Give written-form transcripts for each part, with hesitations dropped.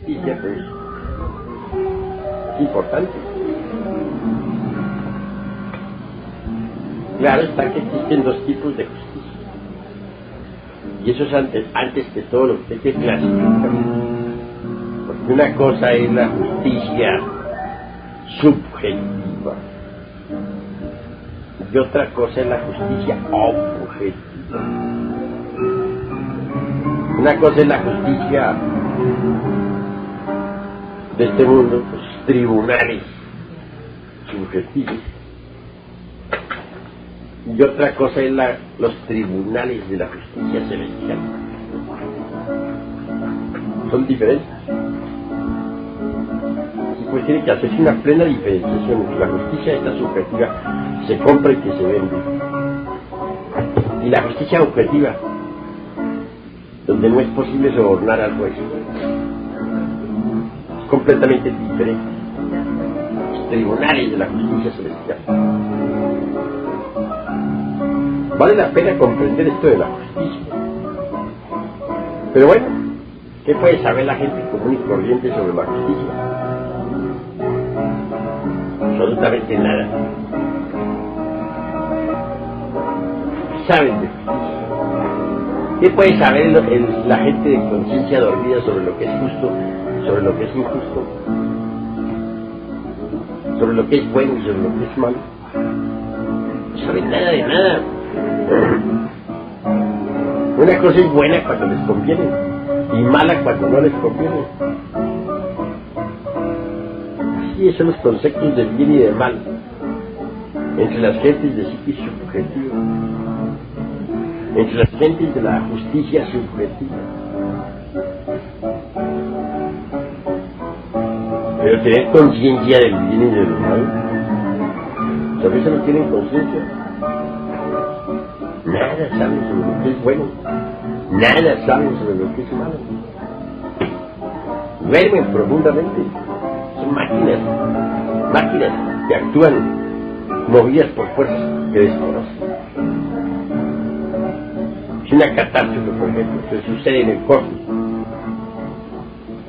justicia, pues, es importante. Claro está que existen dos tipos de justicia. Y eso es antes que todo lo que hay que clasificar. Porque una cosa es la justicia subjetiva y otra cosa es la justicia objetiva. Una cosa es la justicia de este mundo, los tribunales subjetivos, y otra cosa es los tribunales de la justicia celestial. Son diferentes. Y pues tiene que hacerse una plena diferenciación entre la justicia esta subjetiva que se compra y que se vende, y la justicia objetiva, donde no es posible sobornar al juez. Es completamente diferente. Los tribunales de la justicia celestial. Vale la pena comprender esto de la justicia. Pero bueno, ¿qué puede saber la gente común y corriente sobre la justicia? Absolutamente nada. Saben de justicia. ¿Qué puede saber la gente de conciencia dormida sobre lo que es justo, sobre lo que es injusto, sobre lo que es bueno y sobre lo que es malo? No saben nada de nada. Una cosa es buena cuando les conviene y mala cuando no les conviene. Así son los conceptos de bien y de mal entre las gentes de psique subjetiva, entre las gentes de la justicia subjetiva. Pero tener conciencia del bien y del mal, ¿sabes? No tienen conciencia. Nada saben sobre lo que es bueno, nada saben sobre lo que es malo. Duermen profundamente. Son máquinas que actúan movidas por fuerzas que desconocen. Si una catástrofe, por ejemplo, que sucede en el cosmos,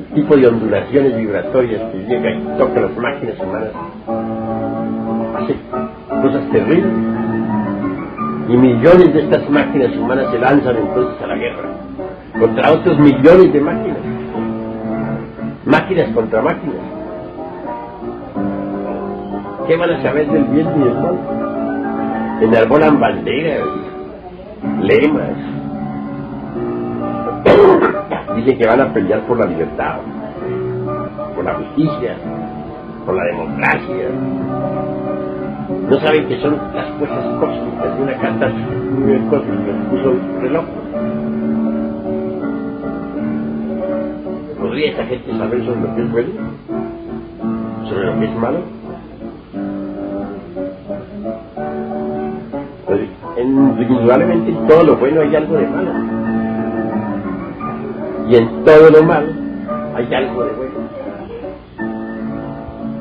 el tipo de ondulaciones vibratorias que llega y toca las máquinas humanas, hace cosas terribles. Y millones de estas máquinas humanas se lanzan entonces a la guerra contra otros millones de máquinas. Máquinas contra máquinas. ¿Qué van a saber del bien y del mal? Enarbolan banderas, lemas. Dicen que van a pelear por la libertad, por la justicia, por la democracia. No saben que son las fuerzas cósmicas de una catástrofe muy cósmica que puso el reloj. ¿Podría esta gente saber sobre lo que es bueno? ¿Sobre lo que es malo? Pues, indudablemente en todo lo bueno hay algo de malo. Y en todo lo malo hay algo de bueno.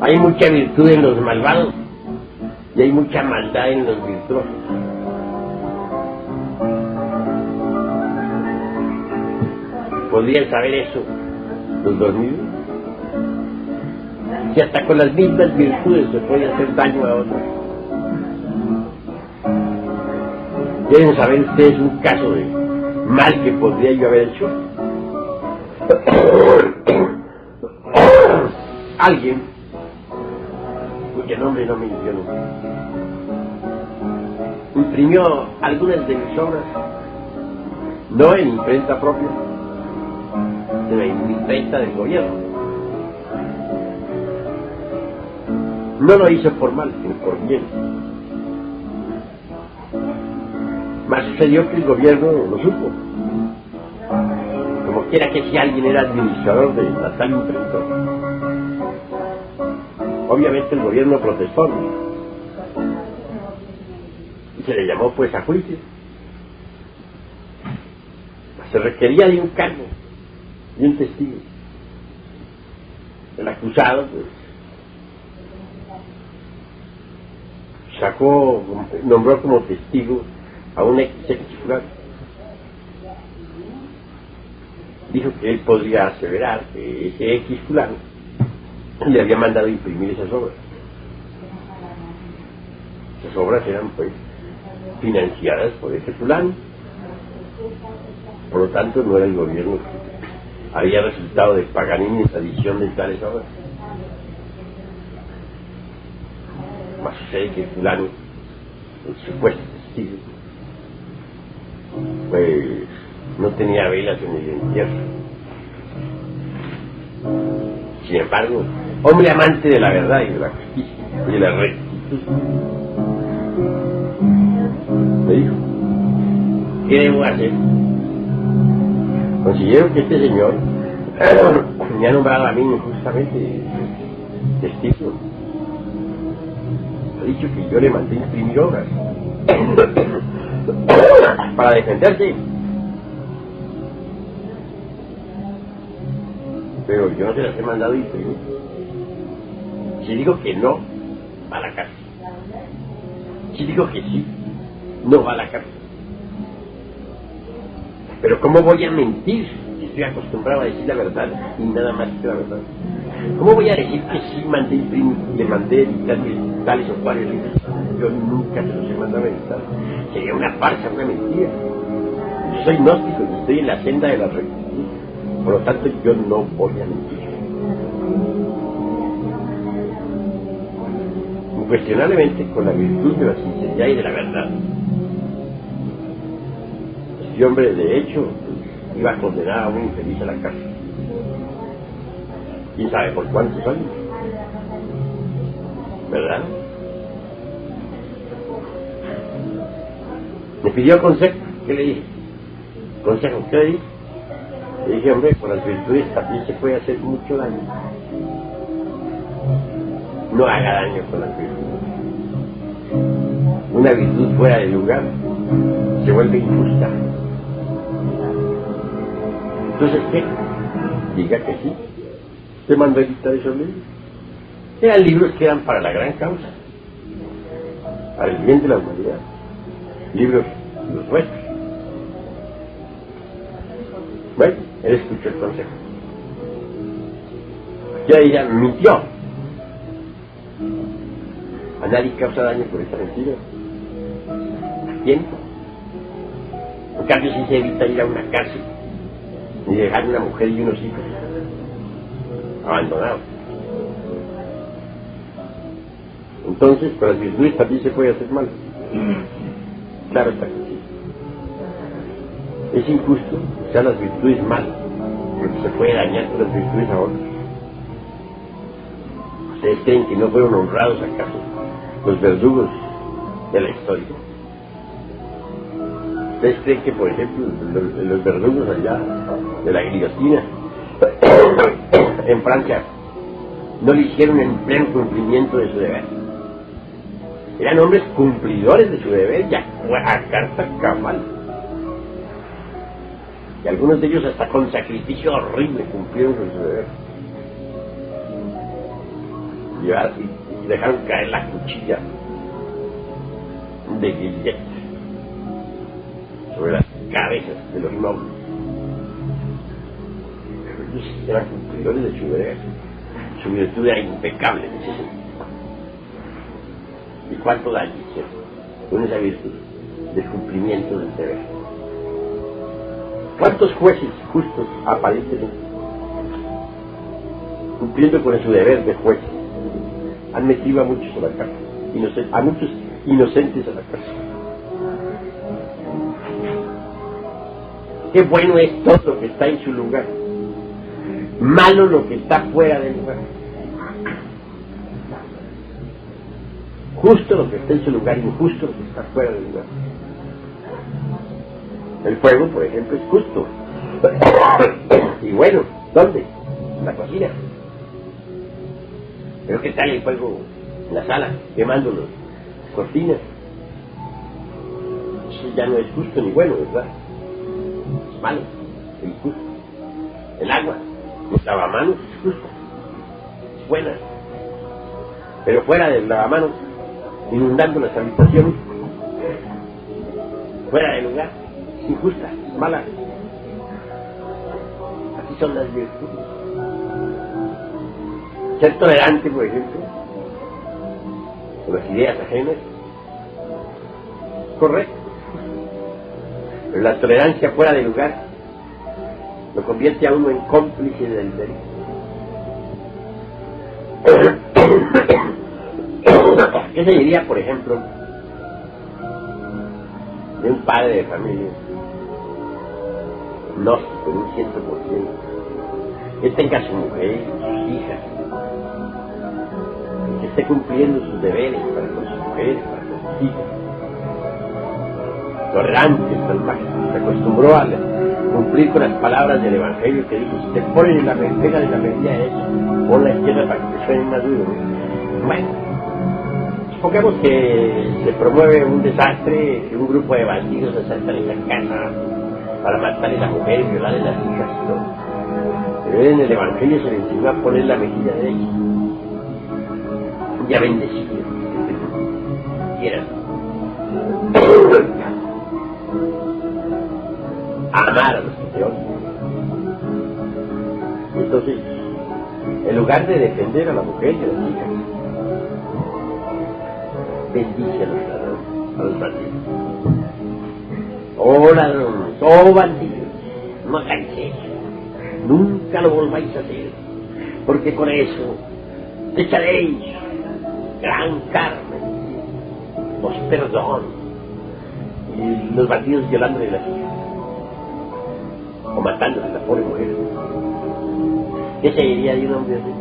Hay mucha virtud en los malvados y hay mucha maldad en los virtuosos. ¿Podrían saber eso los dormidos? Si hasta con las mismas virtudes se puede hacer daño a otros. ¿Quieren saber ustedes un caso de mal que podría yo haber hecho? Alguien, cuyo nombre no menciono, imprimió algunas de mis obras, no en imprenta propia, sino en imprenta del gobierno. No lo hizo por mal, sino por bien. Mas sucedió que el gobierno lo supo. Como quiera que si alguien era administrador de la tal imprenta, obviamente el gobierno protestó, ¿no? Y se le llamó pues a juicio. Se requería de un cargo, de un testigo. El acusado pues nombró como testigo a un ex fulano. Dijo dijo que él podría aseverar que ese X fulano le había mandado imprimir esas obras. Esas obras eran pues financiadas por ese fulano, por lo tanto no era el gobierno que había resultado de Paganini en la edición de tales obras. Más sucede que el fulano, el supuesto testigo, pues no tenía velas en el entierro. Sin embargo, hombre amante de la verdad y de la justicia y de la rectitud, me dijo: ¿qué debo hacer? Considero que este señor me ha nombrado a mí injustamente testigo. Ha dicho que yo le mandé imprimir obras para defenderse. Pero yo no se las he mandado imprimir. Si digo que no, va a la cárcel. Si digo que sí, no va a la cárcel. Pero ¿cómo voy a mentir si estoy acostumbrado a decir la verdad y nada más que la verdad? ¿Cómo voy a decir que sí mandé imprimir, le mandé editar tales o cuales libros? Yo nunca se los he mandado a editar. Sería una farsa, una mentira. Yo soy gnóstico y estoy en la senda de la rectitud. Por lo tanto, yo no voy a mentir. Incuestionablemente, con la virtud de la sinceridad y de la verdad, este hombre, de hecho, iba a condenar a un infeliz a la cárcel. ¿Quién sabe por cuántos años? ¿Verdad? Me pidió consejo. ¿Qué le dije? Consejo, ¿qué le dije? Le dije: hombre, con las virtudes también se puede hacer mucho daño. No haga daño con las virtudes. Una virtud fuera de lugar se vuelve injusta. Entonces, ¿qué? Diga que sí. ¿Te mandó a editar esos libros? Eran libros que eran para la gran causa, para el bien de la humanidad. Libros los nuestros. Bueno, él escuchó el consejo. Ya ella mintió. A nadie causa daño por esta mentira. ¿Quién? En cambio, si se evita ir a una cárcel y dejar una mujer y unos hijos abandonados. Entonces, con las virtudes también se puede hacer mal. Claro está que sí. Es injusto usar las virtudes mal, porque se puede dañar con las virtudes a otros. ¿Ustedes creen que no fueron honrados acaso los verdugos de la historia? ¿Ustedes creen que, por ejemplo, los verdugos allá de la guillotina en Francia no le hicieron en pleno cumplimiento de su deber? Eran hombres cumplidores de su deber, ya a carta cabal. Y algunos de ellos hasta con sacrificio horrible cumplieron con su deber. Y dejaron caer la cuchilla de Guillet sobre las cabezas de los nobles. Pero ellos eran cumplidores de su deber. Su virtud era impecable en ese sentido. ¿Y cuánto daño hicieron con esa virtud del cumplimiento del deber? ¿Cuántos jueces justos, aparentemente, cumpliendo con su deber de jueces, han metido a muchos a la cárcel, a muchos inocentes a la cárcel? Qué bueno es todo lo que está en su lugar, malo lo que está fuera del lugar. Justo lo que está en su lugar, injusto lo que está fuera del lugar. El fuego, por ejemplo, es justo. Y bueno, ¿dónde? En la cocina. Pero ¿qué tal el fuego en la sala, quemando las cortinas? Eso ya no es justo ni bueno, ¿verdad? Es malo, es injusto. El agua, los lavamanos, es justo, es buena. Pero fuera del lavamanos, inundando las habitaciones, fuera del lugar, injusta, mala. así son las virtudes. Ser tolerante, por ejemplo, con las ideas ajenas, correcto. Pero la tolerancia fuera de lugar lo convierte a uno en cómplice del delito. ¿Qué se diría, por ejemplo, de un padre de familia gnóstico en un 100%, que tenga a su mujer, sus hijas, que esté cumpliendo sus deberes para con sus mujeres, para con sus hijas, tolerante, salvaje, se acostumbró a cumplir con las palabras del Evangelio que dijo: si te ponen en la pega de la medida de eso, pon la izquierda para que te suene más duro. Bueno, supongamos que se promueve un desastre, que un grupo de bandidos asaltan esa casa para matar a la mujer y violar a las hijas, ¿no? Pero en el Evangelio se le enseñó a poner la medida de ellos y a bendecir, quieran, a amar a los que te odian. Entonces, en lugar de defender a la mujer y a las hijas, bendice a los ladrones, a los bandidos. Oh ladrones, oh bandidos, no hagáis eso, nunca lo volváis a hacer, porque con eso echaréis gran carne, os perdón. Y los bandidos violándole las hijas, o matándole a la pobre mujer. ¿Qué se diría de un hombre así?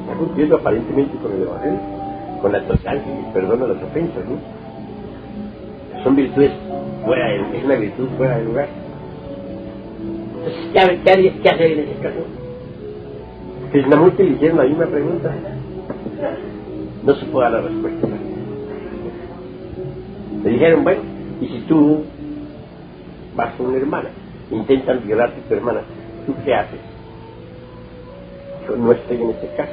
Está cumpliendo aparentemente con el Evangelio, con la tolerancia y el perdón a las ofensas, ¿no? Son virtudes fuera de, es una virtud fuera de lugar. Entonces, ¿qué hacer en ese caso? Krishnamurti le hicieron la misma pregunta. No se puede dar la respuesta. Le dijeron: bueno, y si tú vas con una hermana, intentan violarte a tu hermana, ¿tú qué haces? Yo no estoy en este caso.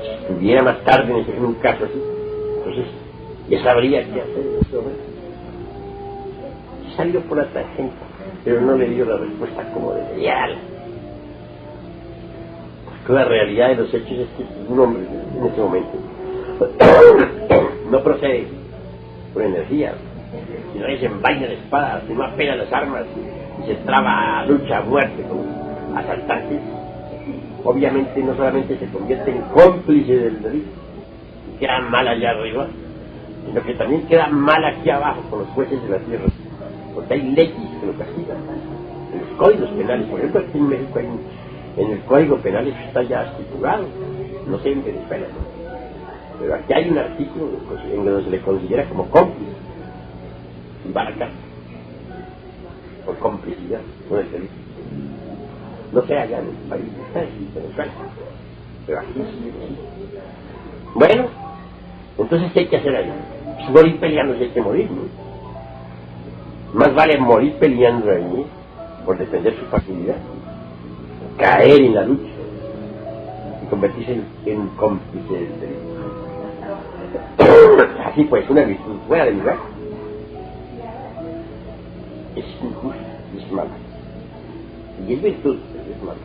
Si estuviera más tarde en un caso así, entonces ya sabría qué hacer en este momento. Salió por la tangente, pero no le dio la respuesta como debería darla. Porque la realidad de los hechos es que un hombre en ese momento no procede por energía, sino es en vaina de espada, sino apela las armas y se traba a lucha a muerte con asaltantes. Obviamente no solamente se convierte en cómplice del delito y queda mal allá arriba, sino que también queda mal aquí abajo con los jueces de la tierra, porque hay leyes que lo castigan en los códigos penales. Por ejemplo, aquí en México en el código penal eso está ya estipulado, no sé en Venezuela, ¿no? Pero aquí hay un artículo en donde se le considera como cómplice y va a la cárcel por complicidad con el delito. No sé allá en el país, está en Venezuela, pero aquí sí. Bueno, entonces ¿qué hay que hacer ahí? Pues morir peleando si hay que morir, ¿no? Más vale morir peleando ahí por defender su facilidad, caer en la lucha y convertirse en cómplice del delito. Así pues, una virtud fuera de lugar es injusta y es mala. Y es virtud, pero es mala.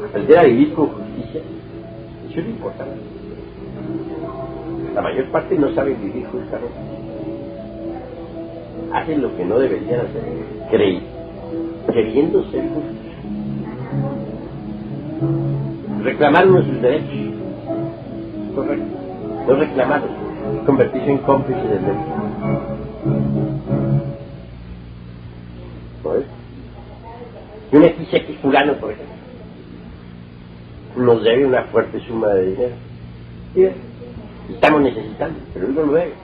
Aprender a vivir con justicia, eso es lo importante. La mayor parte no sabe vivir justamente. Hacen lo que no deberían hacer, queriendo ser justos. Reclamar nuestros derechos, correcto, no reclamarlos, convertirse en cómplice del delito. ¿No es? Y una dice que fulano, por ejemplo, nos debe una fuerte suma de dinero. Y estamos necesitando, pero él no lo debe.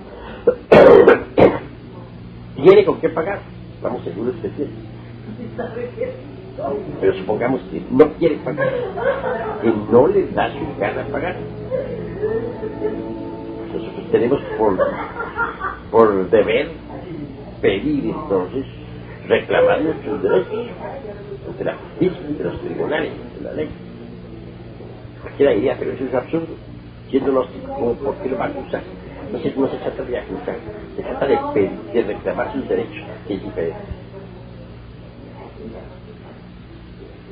Tiene con qué pagar, estamos seguros que tiene. Pero supongamos que no quiere pagar, que no le da su gana pagar. Nosotros tenemos por deber pedir entonces, reclamar nuestros derechos ante la justicia, ante los tribunales, ante la ley. Cualquiera diría, pero eso es absurdo. Siendo gnóstico, ¿por qué lo va a acusar? No se trata de acusar, se trata de reclamar sus derechos, que es diferente.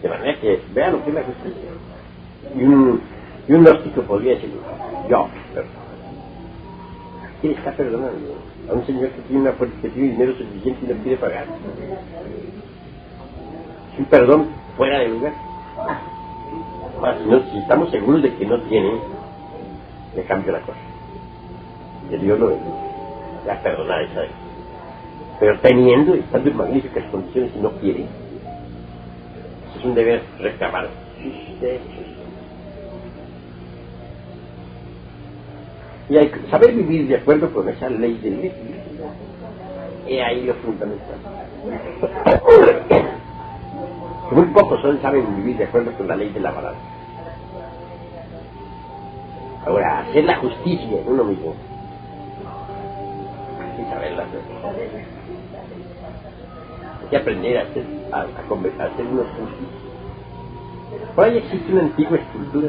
De manera que vean lo que es la justicia. Y un gnóstico podría decir, yo, ¿quién está perdonando? A un señor que tiene dinero suficiente y no quiere pagar. Es un perdón fuera de lugar. Si estamos seguros de que no tiene, le cambia la cosa. Que Dios lo va a perdonar esa vez. Pero teniendo, estando en magníficas condiciones y no quiere, es un deber reclamar sus derechos. Y hay que saber vivir de acuerdo con esa ley del equilibrio. Y ahí lo fundamental. Muy pocos saben vivir de acuerdo con la ley de la balanza. Ahora, hacer la justicia en uno mismo. Hay que saberla hacer. Hay que aprender a hacer unos justos. Por ahí existe una antigua escultura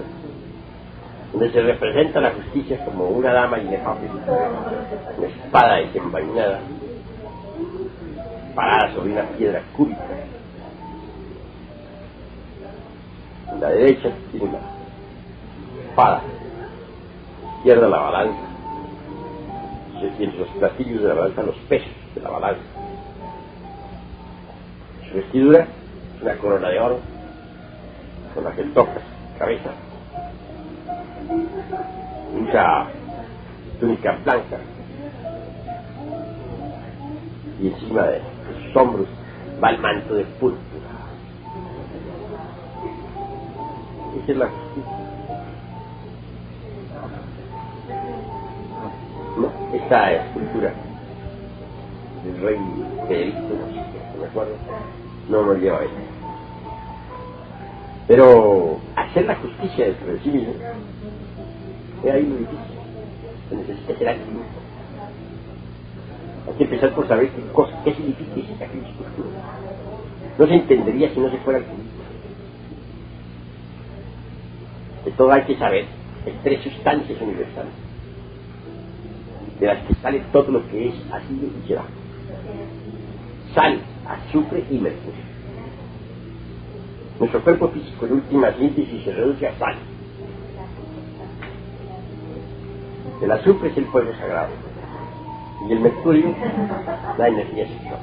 donde se representa la justicia como una dama inefable, una espada desenvainada, parada sobre una piedra cúbica. En la derecha tiene la espada, a la izquierda la balanza, y entre los platillos de la balanza los pesos de la balanza. Su vestidura es una corona de oro con la que toca su cabeza. Usa túnica blanca y encima de sus hombros va el manto de púrpura. Esa es la justicia. No, esta escultura del rey Federico, no me acuerdo, no me lleva a ella. Pero hacer la justicia dentro de sí mismo es ahí lo difícil. Se necesita ser activo. Hay que empezar por saber qué significa ese sacrificio. No se entendería si no se fuera activista. De todo hay que saber. Hay tres sustancias universales, de las que sale todo lo que es así y será: sal, azufre y mercurio. Nuestro cuerpo físico, en última síntesis, se reduce a sal. El azufre es el fuego sagrado y el mercurio la energía sexual.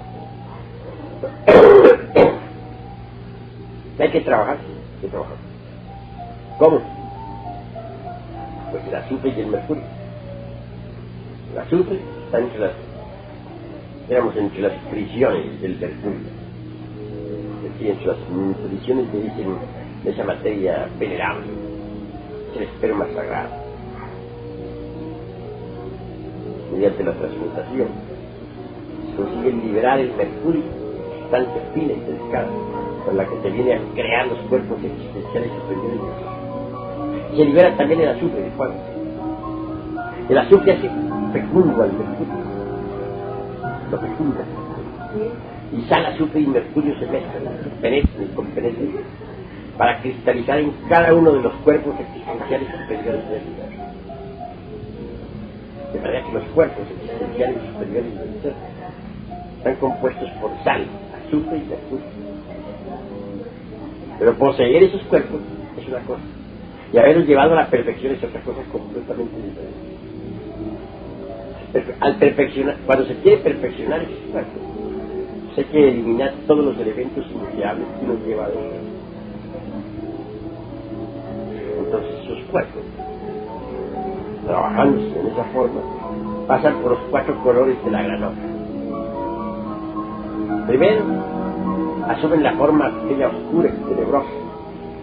Hay que trabajar, ¿Cómo? Pues el azufre y el mercurio. El azufre está entre las prisiones del mercurio, es decir, entre las prisiones que dicen de esa materia venerable, es el esperma sagrado. Mediante la transmutación se consigue liberar el mercurio, sustancia fina y delicada con la que se viene a crear los cuerpos existenciales superiores. Se libera también el azufre del fuego. El azufre hace fecundo al mercurio, lo fecunda, y sal, azufre y mercurio se mezclan, se penetran y compenetran para cristalizar en cada uno de los cuerpos existenciales superiores del universo. De manera que los cuerpos existenciales superiores del ser están compuestos por sal, azufre y mercurio. Pero poseer esos cuerpos es una cosa, y haberlos llevado a la perfección es otra cosa completamente diferente. Al perfeccionar, cuando se quiere perfeccionar esos cuerpos, hay que eliminar todos los elementos indeseables que nos lleva a eso. Entonces esos cuerpos, trabajándose en esa forma, pasan por los 4 colores de la granota. Primero, asumen la forma aquella oscura y tenebrosa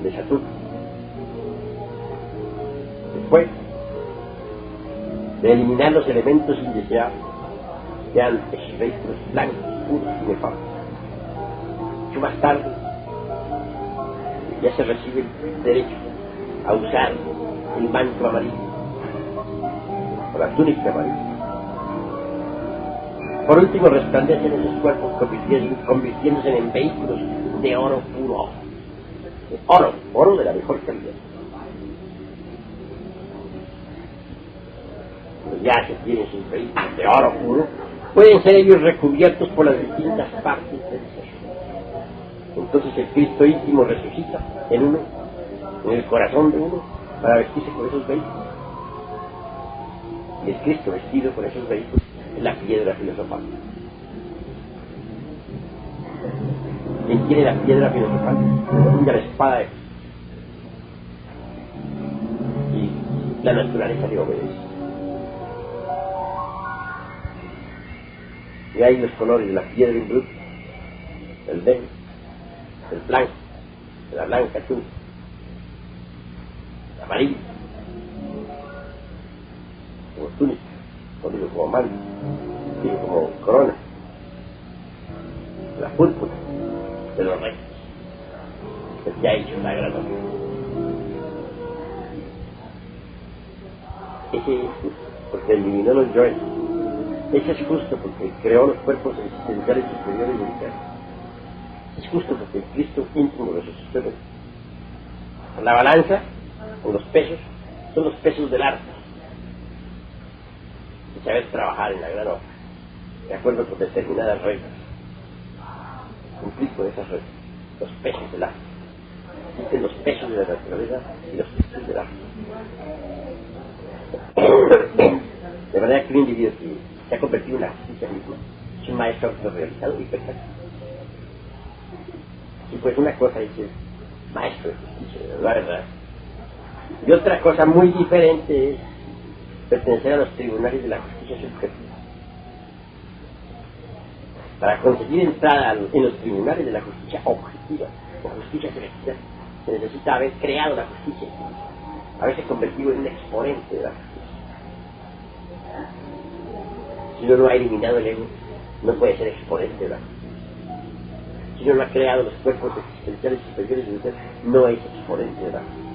de Saturno. Después de eliminar los elementos indeseables, quedan espectros blancos, puros y nefastos. Mucho más tarde ya se recibe el derecho a usar el manto amarillo o la túnica amarilla. Por último, resplandecen esos cuerpos convirtiéndose en vehículos de oro puro. Oro de la mejor calidad. ya se tienen sus vehículos de oro puro, pueden ser ellos recubiertos por las distintas partes del ser. Entonces el Cristo íntimo resucita en uno, en el corazón de uno, para vestirse con esos vehículos. Y el Cristo vestido con esos vehículos es la piedra filosofal. ¿Quién tiene la piedra filosofal? Tenga la espada de Cristo. Y la naturaleza le obedece. Y hay los colores de la piedra en bruto, el negro, el blanco, la blanca azul, el amarillo, como túnica, conocido como manto, conocido como corona, la púrpura de los reyes, que ya ha hecho la gran obra. Ese es justo, porque eliminó los yoes. Ese es justo porque creó los cuerpos existenciales superiores y internos. Es justo porque el Cristo íntimo resucitó. La balanza, o los pesos, son los pesos del arte. Y saber trabajar en la gran obra, de acuerdo con determinadas reglas. Cumplir con esas reglas, los pesos del arte. Existen los pesos de la naturaleza y los pesos del arte. De manera que un individuo que se ha convertido en la justicia misma es un maestro autorrealizado y perfecto. Y pues una cosa es el maestro de justicia, la verdad. Y otra cosa muy diferente es pertenecer a los tribunales de la justicia subjetiva. Para conseguir entrada en los tribunales de la justicia objetiva o justicia selectiva, se necesita haber creado la justicia, haberse convertido en un exponente de la justicia. Si uno no ha eliminado el ego, no puede ser exponente de la justicia. Si uno no ha creado los cuerpos existenciales superiores del ser, no es exponente de la justicia.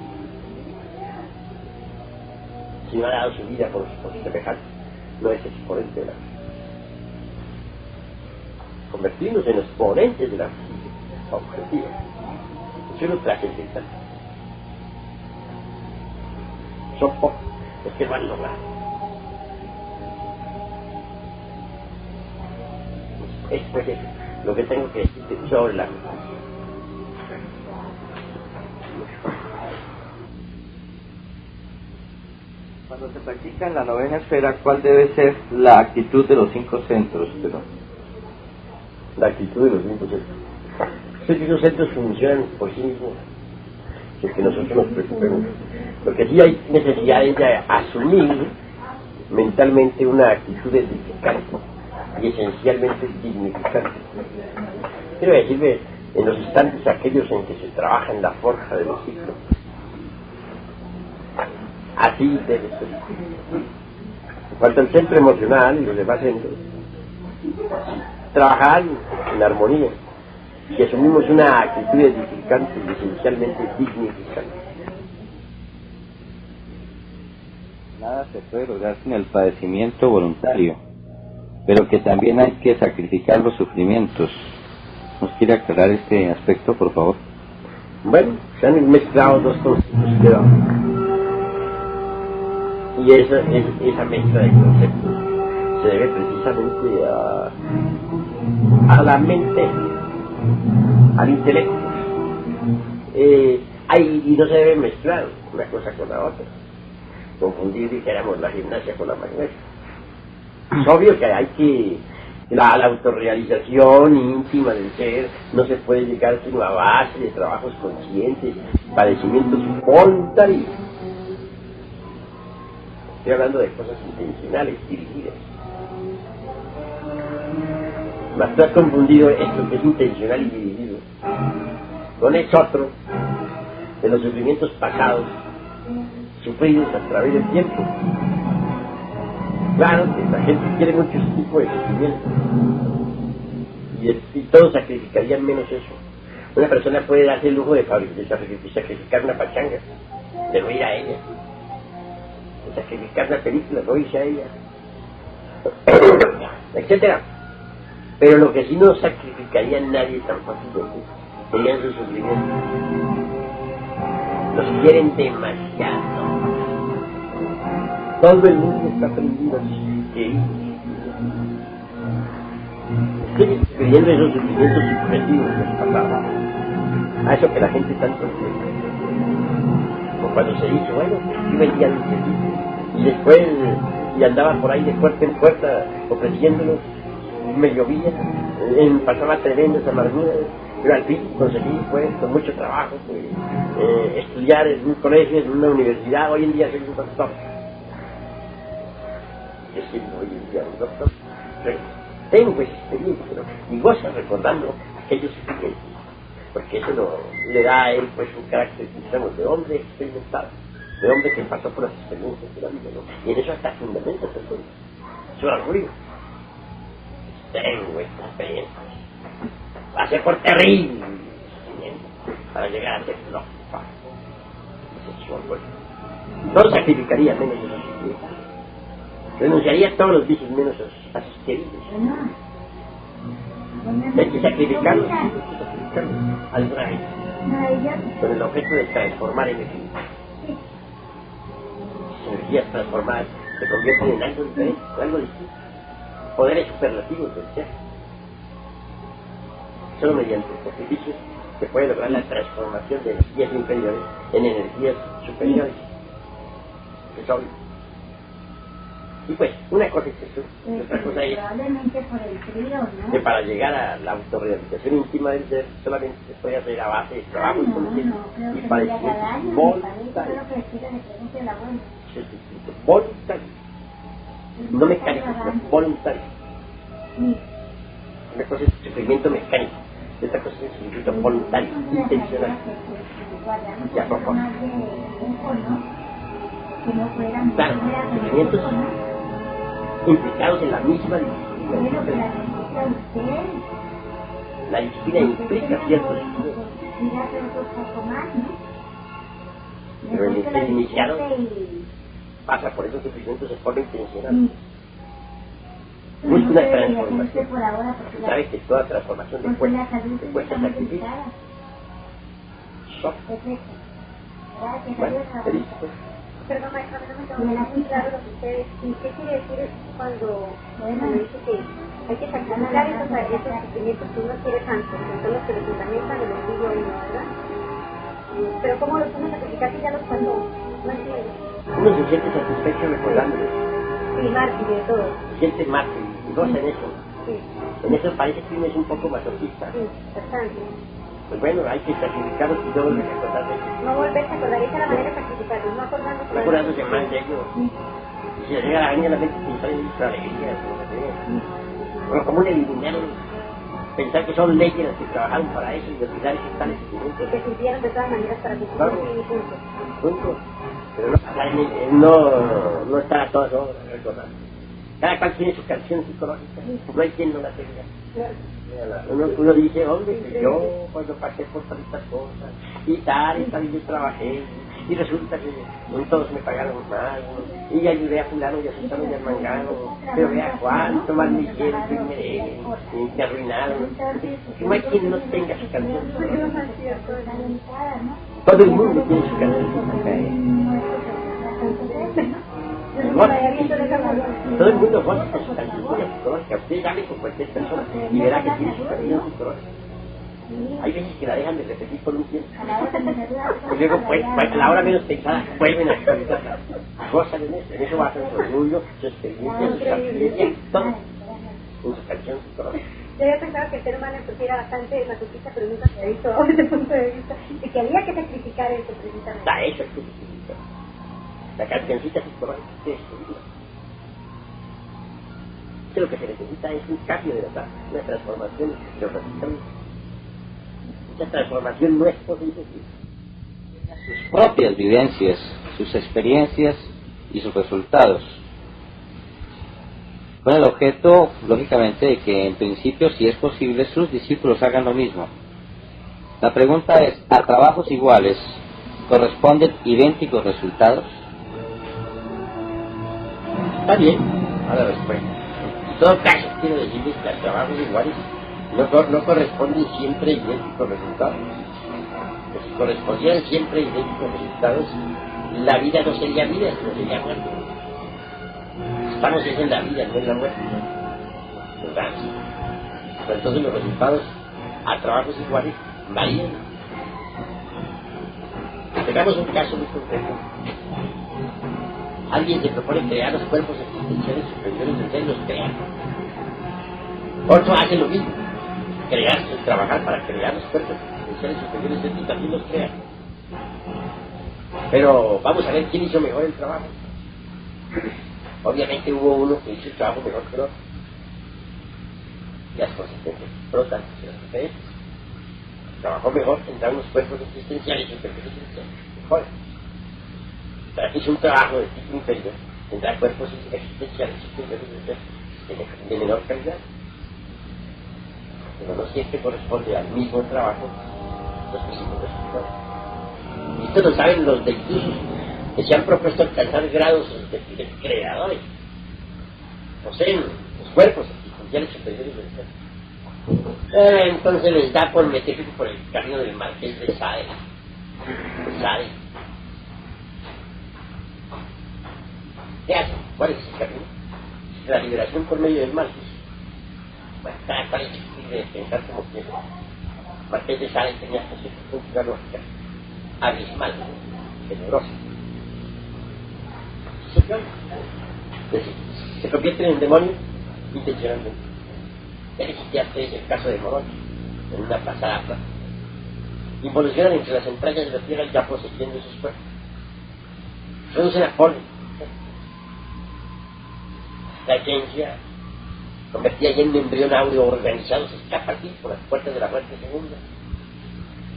Si no ha dado su vida por sus semejantes, no es exponente de la justicia. Convertirnos en exponentes de la justicia objetiva es uno trascendental. Son pocos los que lo han logrado. Es pues eso lo que tengo que decirte sobre la justicia. Cuando se practica en la novena esfera, ¿cuál debe ser la actitud de los 5 centros? La actitud de los 5 centros. Estos 5 centros funcionan por sí mismos, sin que nosotros nos preocupemos. Porque sí hay necesidad de asumir mentalmente una actitud edificante y esencialmente dignificante. Quiero decirme, en los instantes aquellos en que se trabaja en la forja de los ciclos, así debe ser. En cuanto al centro emocional y los demás centros, trabajar en armonía y asumimos una actitud edificante y esencialmente dignificante. Nada se puede lograr sin el padecimiento voluntario, pero que también hay que sacrificar los sufrimientos. ¿Nos quiere aclarar este aspecto, por favor? Bueno, se han mezclado dos conceptos, y esa mezcla de conceptos se debe precisamente a la mente, al intelecto, y no se debe mezclar una cosa con la otra, confundir, dijéramos, la gimnasia con la magnesia. Es obvio que hay que la autorrealización íntima del ser no se puede llegar sino a base de trabajos conscientes, padecimientos voluntarios. Estoy hablando de cosas intencionales, dirigidas. Mas tú has confundido esto que es intencional y dirigido con ese otro de los sufrimientos pasados sufridos a través del tiempo. Claro que la gente quiere mucho ese tipo de sufrimiento y todos sacrificarían menos eso. Una persona puede darse el lujo de sacrificar una pachanga, de no ir a ella, de sacrificar una película, no irse a ella, etcétera. Pero lo que sí no sacrificaría nadie tan fácilmente serían sus sufrimientos. Los quieren demasiado. Todo el mundo está prendido. Estoy escribiendo esos sentimientos subjetivos del pasado. A eso que la gente tanto entiende. Como cuando se dice, bueno, yo vendía dulces y después y andaba por ahí de puerta en puerta ofreciéndolos, me llovía, pasaba tremendas amarguras, pero al fin conseguí, pues, con mucho trabajo, pues, estudiar en un colegio, en una universidad. Hoy en día soy un doctor. Yo siendo hoy en día un doctor, pero tengo esa experiencia, ¿no? Y gozo recordando aquellos sentimientos, porque eso le da a él, pues, un carácter, digamos, de hombre experimentado, de hombre que pasó por las experiencias de la vida, ¿no? Y en eso hasta fundamento también su orgullo. Tengo esta experiencia, pasé por terrible para llegar a ser filósofo. No sacrificaría menos esos sentimientos, renunciaría a todos los vicios menos a sus queridos. Hay que sacrificarlos, alguna vez, con el objeto de transformar energía. Las energías transformadas se convierten en algo diferente, algo distinto. Poderes superlativos del ser. Solo mediante sacrificios se puede lograr la transformación de energías inferiores en energías superiores. Es obvio. Y pues, una cosa es eso, y otra cosa es que para llegar a la autorrealización íntima del ser solamente se puede hacer a base de trabajo y conciencia y padecimiento voluntario. Voluntario. No mecánico, sino voluntario. Una cosa es el sufrimiento mecánico, y otra cosa es el sufrimiento voluntario, intencional. Y a propósito. Claro, sufrimientos implicados en la misma disciplina. La disciplina implica ciertos sufrimientos. Pero el iniciado pasa por esos sufrimientos de forma intencional. Busca una transformación. Sabes que toda transformación le cuesta sacrificio. Shock. Bueno, te dice pues. Perdón, maestra, no me quedó muy claro lo que ustedes. ¿Qué quiere decir cuando dice que hay que sacrificar esos sentimientos que uno quiere tanto, que son los que le fundamentan el orgullo y no, ¿verdad? Pero ¿cómo los uno sacrificar si ya los pasó? No entiendo. Uno se siente satisfecho recordándolos. Sí, mártir de todo. Se siente mártir y goza en eso. Sí. En eso parece que uno es un poco masoquista. Sí, bastante. Pues bueno, hay que sacrificarlos y no volver a acordar de ellos. No volverse a acordar, esa es la manera de sacrificarlos, no acordándose. No acordándose más de ellos. Y si le llega a la mente pensar en nuestra alegría, bueno, como un eliminar, pensar que son leyes las que trabajaron para eso y olvidar esos tales sentimientos. Que sirvieron de todas maneras para que claro. Y punto. Punto. Pero no estar a todas horas recordando. Cada cual tiene su canción psicológica, no hay quien no la tenga. Uno dice, hombre, que yo cuando pasé por tantas cosas y tal yo trabajé y resulta que todos me pagaron mal y ayudé a fulano y a sultano y a mangano, pero vea cuánto mal me hicieron y me arruinaron. No hay quien no tenga su canción. Todo el mundo tiene su canción. Todo el mundo goza con su canción psicológica. Usted hable con cualquier persona y verá que tiene su canción psicológica. Hay veces que la dejan de repetir por un tiempo. Y luego, pues, a la hora menos pensada, vuelven a actualizarla. Gozan en eso basan su orgullo, su experiencia, su sabiduría, todo en su canción psicológica. Yo había pensado que el ser humano era bastante masoquista, pero nunca se ha visto desde ese punto de vista, y que había que sacrificar eso precisamente. Da eso es que sacrificar. La cancioncita psicológica es su que lo que se necesita es un cambio de verdad, una transformación geográfica. Esa transformación no es posible. Sus propias vivencias, sus experiencias y sus resultados. Con el objeto, lógicamente, de que en principio, si es posible, sus discípulos hagan lo mismo. La pregunta es, ¿a trabajos iguales corresponden idénticos resultados? Está bien, a la respuesta. En todo caso, quiero decirles que a trabajos iguales no corresponden siempre idénticos resultados. Pues si correspondieran siempre idénticos resultados, la vida no sería vida, sino sería muerte. Estamos en la vida, no en la muerte. ¿Verdad? Pero entonces los resultados a trabajos iguales varían. Tengamos un caso muy concreto. Alguien se propone crear los cuerpos existenciales superiores del ser y los crea. Otro hace lo mismo. Trabajar para crear los cuerpos existenciales superiores del ser y también los crea. Pero vamos a ver quién hizo mejor el trabajo. Obviamente hubo uno que hizo el trabajo mejor que el otro. Y las consecuencias brotan de las diferencias. Trabajó mejor, tendrá unos cuerpos existenciales superiores del ser mejor. Para que hizo un trabajo de tipo inferior, tendrá cuerpos existenciales superiores del ser de menor calidad. Pero no siempre corresponde al mismo trabajo los mismos resultados. Y esto lo saben los deiciosos que se han propuesto alcanzar grados de creadores. Poseen los cuerpos existenciales superiores del ser. Entonces les da por meterse por el camino del Marqués de Sade. ¿Qué hacen? ¿Cuál es ese camino? La liberación por medio del Marqués. Bueno, cada cual quiere pensar como quiere. Marqués de Sade tenía hasta cierto punto una lógica abismal, tenebrosa. Se convierten en demonios intencionalmente. Ya existía el caso de Morón, en una pasada plaza. Involucionan entre las entrañas de la tierra ya poseyendo esos cuerpos. Producen a polen. La esencia, convertida ya en un embrión áureo organizado, se escapa aquí por las puertas de la muerte segunda.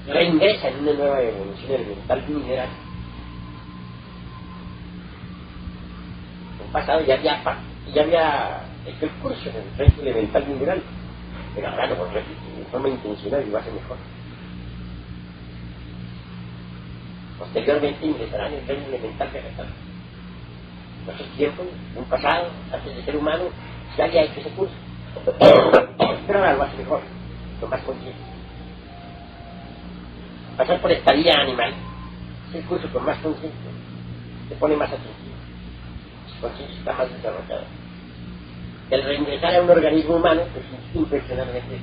Reingresa en una nueva evolución elemental mineral. En el pasado ya había hecho el curso en el reino elemental mineral, pero ahora lo repite de forma intencional y lo hace mejor. Posteriormente ingresarán en el reino elemental vegetal. En otros tiempos, en un pasado, antes de ser humano, ya había hecho ese curso, pero ahora lo hace mejor, con más conciencia. Pasar por estadía animal es el curso con más conciencia, se pone más atención, su conciencia está más desarrollada. El reingresar a un organismo humano, pues impresionantemente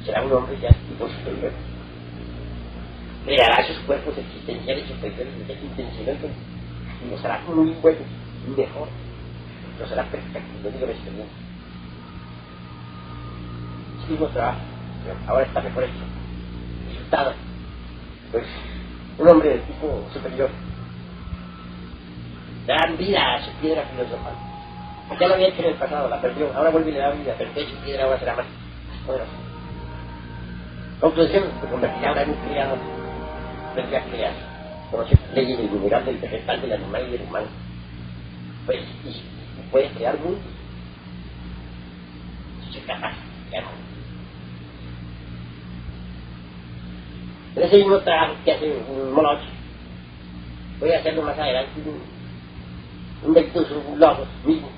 será un hombre ya tipo superior. Creará sus cuerpos existenciales superiores intencionalmente y los hará muy buenos, muy mejor, los hará perfectos, no digo excelentes. Es el mismo trabajo, pero ahora está mejor hecho. Resultado, pues un hombre de tipo superior dan vida a su piedra filosofal. Ya lo había hecho en el pasado, la perdió, ahora vuelve y le da vida, pero su piedra ahora será más poderosa. Conclusión, se convertirá ahora en un criador. Tendría que crear, conocer leyes del mineral, del vegetal, del animal y del humano. Pues, y puede crear mundos. Si es capaz de crear mundos. Pero ese mismo trabajo que hace un Moloch, voy a hacerlo más adelante, un Dectus, un Logos mismo,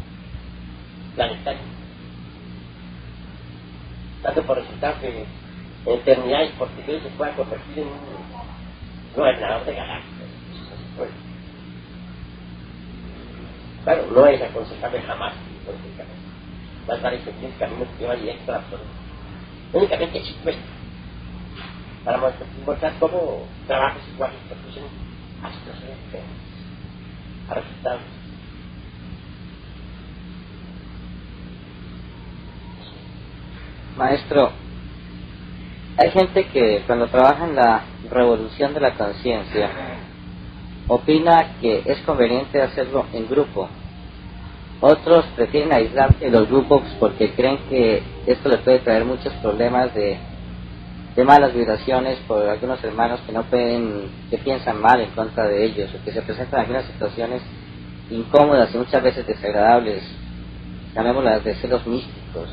planetario. Tanto por resultar que en eternidades posteriores se pueda convertir en un gobernador de galaxias. Claro, no es aconsejable jamás, más vale seguir el camino que lleva directo a la absoluta. Únicamente si cuesta, para mostrar cómo trabajos iguales producen astros diferentes a resultados. Maestro, hay gente que cuando trabaja en la revolución de la conciencia opina que es conveniente hacerlo en grupo. Otros prefieren aislarse de los grupos porque creen que esto les puede traer muchos problemas de malas vibraciones por algunos hermanos que piensan mal en contra de ellos, o que se presentan algunas situaciones incómodas y muchas veces desagradables, llamémoslas de celos místicos,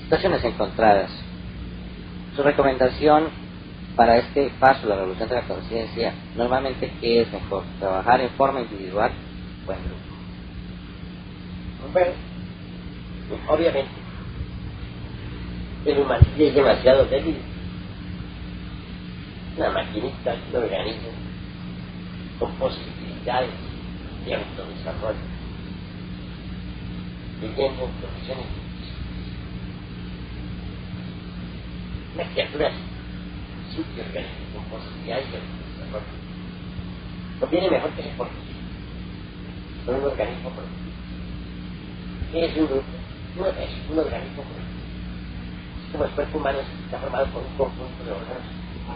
situaciones encontradas. Su recomendación para este paso, la revolución de la conciencia, normalmente, ¿qué es mejor? ¿Trabajar en forma individual o en grupo? Bueno, obviamente, el humano es demasiado débil. Una maquinita, un organismo con posibilidades de autodesarrollo. viviendo en condiciones unas criaturas sucias, con posibilidades de desarrollo. No viene mejor que se forme con un organismo productivo. ¿Qué es un grupo? No es un organismo productivo. Es como el cuerpo humano está formado por un conjunto de órganos.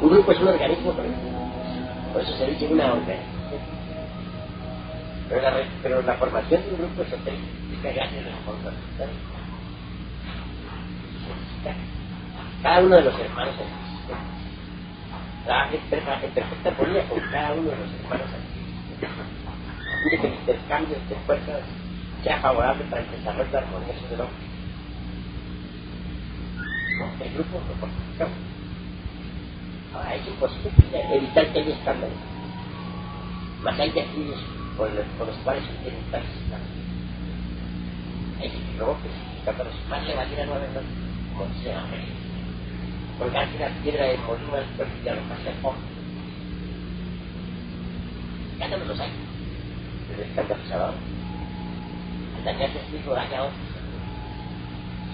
Un grupo es un organismo productivo. Por eso se dice una organización. Pero la formación de un grupo esotérico es gracias a la formación. Cada uno de los hermanos trabaja en perfecta armonía con cada uno de los hermanos y que el intercambio de fuerzas sea favorable para el desarrollo armonioso del hombre. El grupo lo fortificamos. Ahora es imposible evitar que haya escándalos. Mas hay desafíos por los cuales se tienen tales escándalos. Hay que provocar escándalos. Más le valiera no haberlo, como dice la mujer. Colgarse una piedra de molino al cuerpo y arrojarse al fondo. Escándalos los hay. Pero escandalizador. Al dañarse a su hijo daña a otros.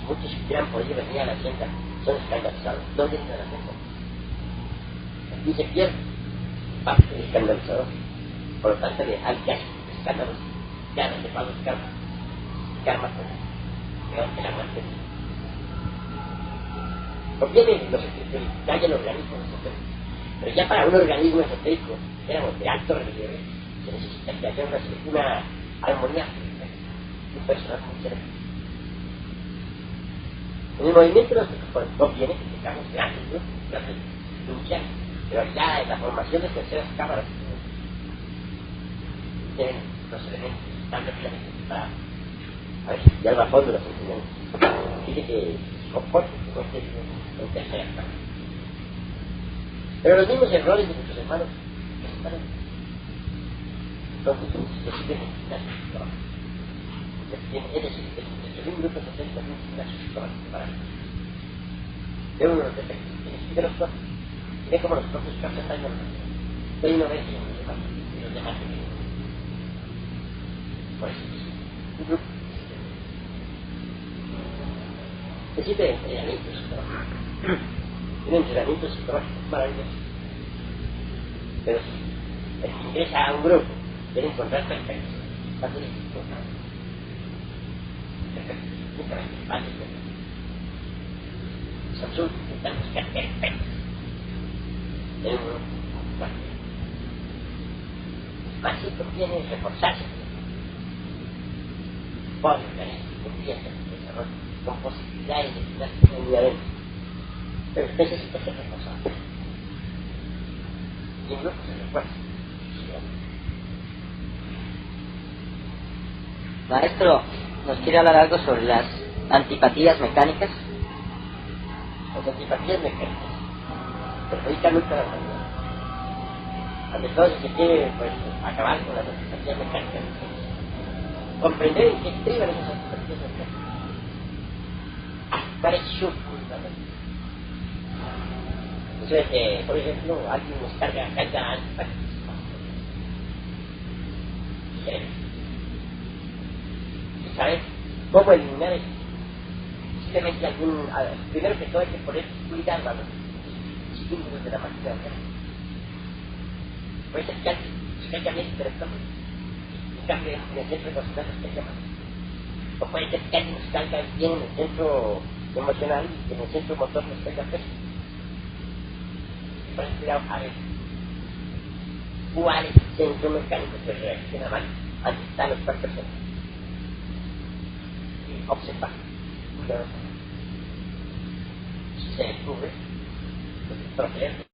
Muchos que hubieran podido venir a la hacienda son escandalizados. No vienen a la hacienda. Aquí se pierde parte del escandalizador. Por lo tanto, al que hace escándalos, ya no se paga el karma. Karma pues, peor que la muerte. Conviene los que haya el organismo esotérico. Pero ya para un organismo esotérico, éramos de alto relieve, se necesita que haya una armonía, un personal muy cercano. En el movimiento de los que conviene que tengamos grandes grupos, grandes luchas, pero ya en la formación de terceras cámaras tienen los elementos tan rápidamente preparados. A ver, ya al fondo de las enseñanzas. Dice que comporte que no esté en terceras cámaras. Pero los mismos errores de nuestros hermanos que están en los mismos que siguen en sus trabajos. Es decir, el un grupo social también tiene sus trabajos separados. De uno de los defectos que explica los propios. Ve como los propios causan daño a los demás. Ve uno ve que los demás y los demás que por eso un grupo necesita de entrenamiento psicológico. Un entrenamiento psicológico maravilloso. Pero si el que ingresa a un grupo quiere encontrar perfectos, va a ser importante. Perfectos, únicamente fácil. Es absurdo intentar buscar perfectos en un grupo. Más si conviene reforzarse por organismos que empiezan a desarrollo con posibilidades de financiación muy adentro. Pero necesita ser reforzado. Y en grupo se refuerza. Maestro, ¿nos quiere hablar algo sobre las antipatías mecánicas? Las antipatías mecánicas perjudican mucho a la humanidad. Ante todo, si se quiere pues, acabar con las antipatías mecánicas, comprender en qué estriban esas antipatías mecánicas. ¿Cuál es su fundamento? Entonces, por ejemplo, alguien nos carga antipáticas. Y saber cómo eliminar eso. Simplemente primero que todo hay que poner cuidado a los estímulos de la máquina orgánica. Puede ser que alguien se caiga bien intelectual y cambie en el centro emocional se caiga mal. O puede ser que alguien se caiga bien en el centro emocional y en el centro motor nos caiga pésimo. Por cuidado a ver cuál es el centro mecánico que reacciona mal ante tales personas. Y observar. Si se descubre, pues proceder.